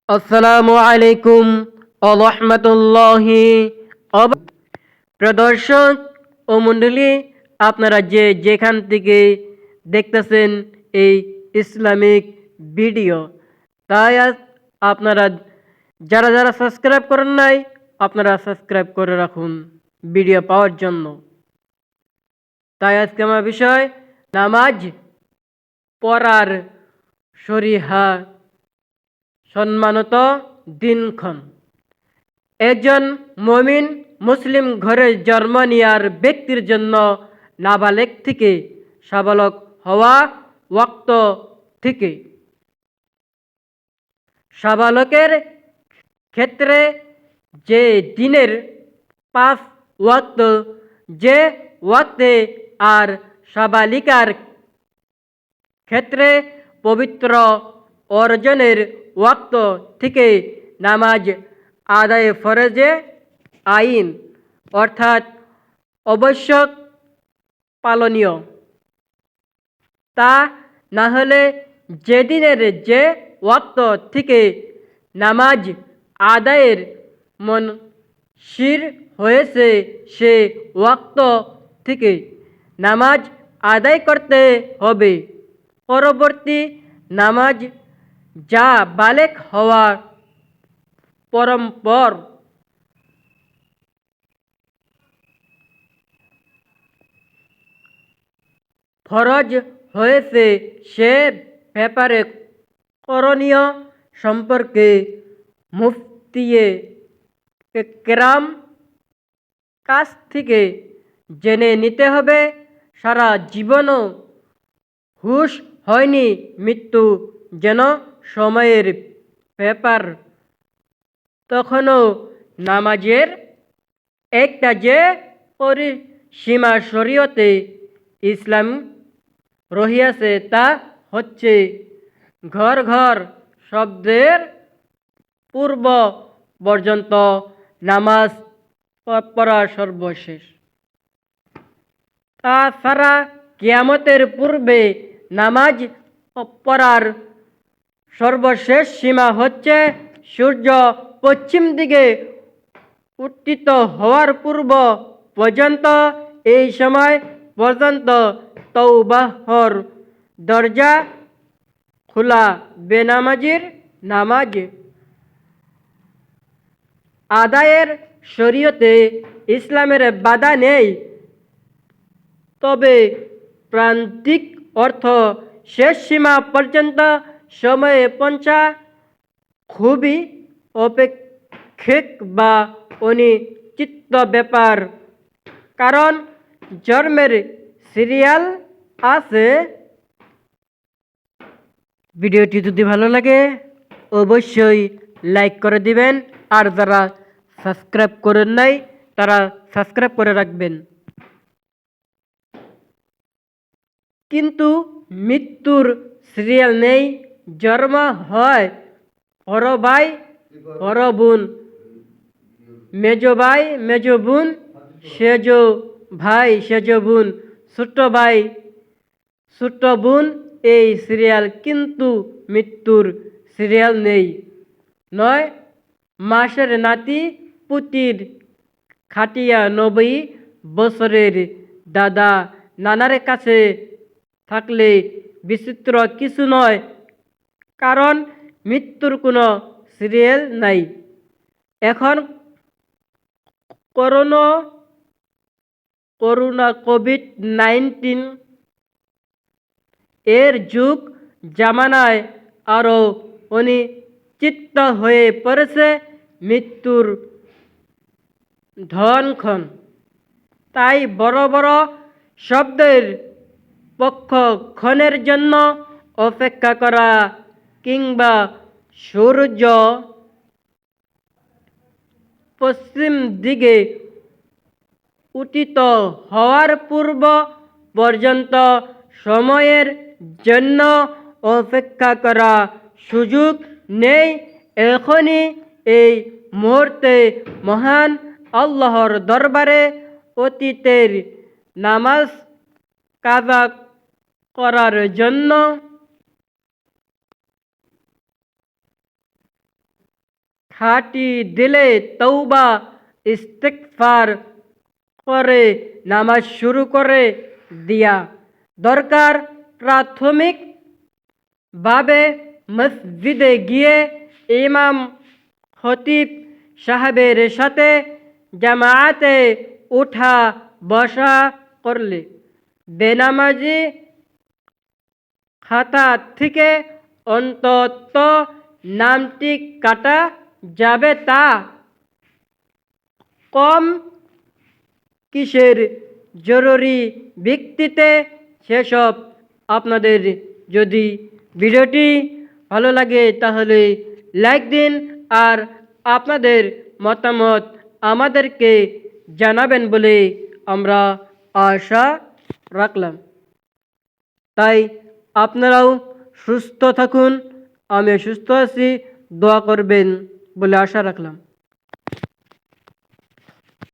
আসসালামু আলাইকুম ওয়া রাহমাতুল্লাহি। প্রদর্শক ও মণ্ডলী, আপনারা যেখান থেকে দেখতেছেন এই ইসলামিক ভিডিও, তাই আপনারা যারা যারা সাবস্ক্রাইব করেন নাই, আপনারা সাবস্ক্রাইব করে রাখুন ভিডিও পাওয়ার জন্য। তাই আজকে আমার বিষয় নামাজ পড়ার শরীহা সম্মানত দিনক্ষণ। একজন মমিন মুসলিম ঘরে জন্ম নেওয়ার ব্যক্তির জন্য নাবালেগ থেকে সাবালক হওয়া ওয়াক্ত থেকে সাবালকের ক্ষেত্রে যে দিনের 5 ওয়াক্ত, যে ওয়াক্তে, আর সাবালিকার ক্ষেত্রে পবিত্র অর্জনের ওয়াক্ত থেকে নামাজ আদায় ফরজে আইন, অর্থাৎ আবশ্যক পালনীয়। তা না হলে যেদিনের যে ওয়াক্ত থেকে নামাজ আদায়ের মনসির হয়েছে, সে ওয়াক্ত থেকে নামাজ আদায় করতে হবে। পরবর্তী নামাজ যা বালেক হওয়ার পরম্পর ফরজ হয়েছে, সে ব্যাপারে করণীয় সম্পর্কে মুফতিয়ে কেরাম কাছ থেকে জেনে নিতে হবে। সারা জীবনও হুঁশ হয়নি, মৃত্যু যেন সময়ের ব্যাপার। তখনও নামাজের একটা যে পরিসীমা শরীয়তে ইসলাম রহিয়াছে, তা হচ্ছে ঘর ঘর শব্দের পূর্ব পর্যন্ত নামাজ পড়া সর্বশেষ। তাছাড়া কিয়ামতের পূর্বে নামাজ পড়ার সর্বশেষ সীমা হচ্ছে সূর্য পশ্চিম দিকে উত্থিত হওয়ার পূর্ব পর্যন্ত। এই সময় পর্যন্ত তওবাহর দরজা খোলা। বেনামাজির নামাজ আদায়ের শরীয়তে ইসলামের বাধা নেই, তবে প্রান্তিক অর্থ শেষ সীমা পর্যন্ত সময়ে পৌঁছা খুবই অপেক্ষিক বা অনিশ্চিত ব্যাপার। কারণ জন্মের সিরিয়াল আছে। ভিডিওটি যদি ভালো লাগে অবশ্যই লাইক করে দিবেন, আর যারা সাবস্ক্রাইব করেন নাই তারা সাবস্ক্রাইব করে রাখবেন। কিন্তু মৃত্যুর সিরিয়াল নেই। জন্ম হয় বড় ভাই বড় বোন, মেজ ভাই মেজ বোন, সেজ ভাই সেজ বোন, ছোট ভাই ছোট বোন, এই সিরিয়াল। কিন্তু মৃত্যুর সিরিয়াল নেই। 9 মাসের নাতি পুতির খাটিয়া 90 বছরের দাদা নানার কাছে থাকলে বিচিত্র কিছু নয়, কারণ মৃত্যুর কোনো সিরিয়াল নাই। এখন করোনা কোভিড-19 এর যুগ জামানায় আরও অনিশ্চিত হয়ে পড়েছে মৃত্যুর ধনক্ষণ। তাই বড় বড় শব্দের পক্ষক্ষণের জন্য অপেক্ষা করা, কিংবা সূর্য পশ্চিম দিকে উত্থিত হওয়ার পূর্ব পর্যন্ত সময়ের জন্য অপেক্ষা করা সুযোগ নেই। এখনই এই মুহূর্তে মহান আল্লাহর দরবারে অতীতের নামাজ কাজা করার জন্য খাঁটি দিলে তৌবা ইস্তেগফার করে নামাজ শুরু করে দিয়া দরকার প্রাথমিকভাবে মসজিদে গিয়ে ইমাম খতিব সাহেবের সাথে জামায়াতে উঠা বসা করলে বেনামাজি খাতা থেকে অন্তত নামটি কাটা যাবে, তা কম কিসের জরুরি ভিত্তিতে সেসব আপনাদের। যদি ভিডিওটি ভালো লাগে তাহলে লাইক দিন আর আপনাদের মতামত আমাদেরকে জানাবেন বলে আমরা আশা রাখলাম। তাই আপনারাও সুস্থ থাকুন, আমি সুস্থ আছি, দোয়া করবেন বলে আশা রাখলাম।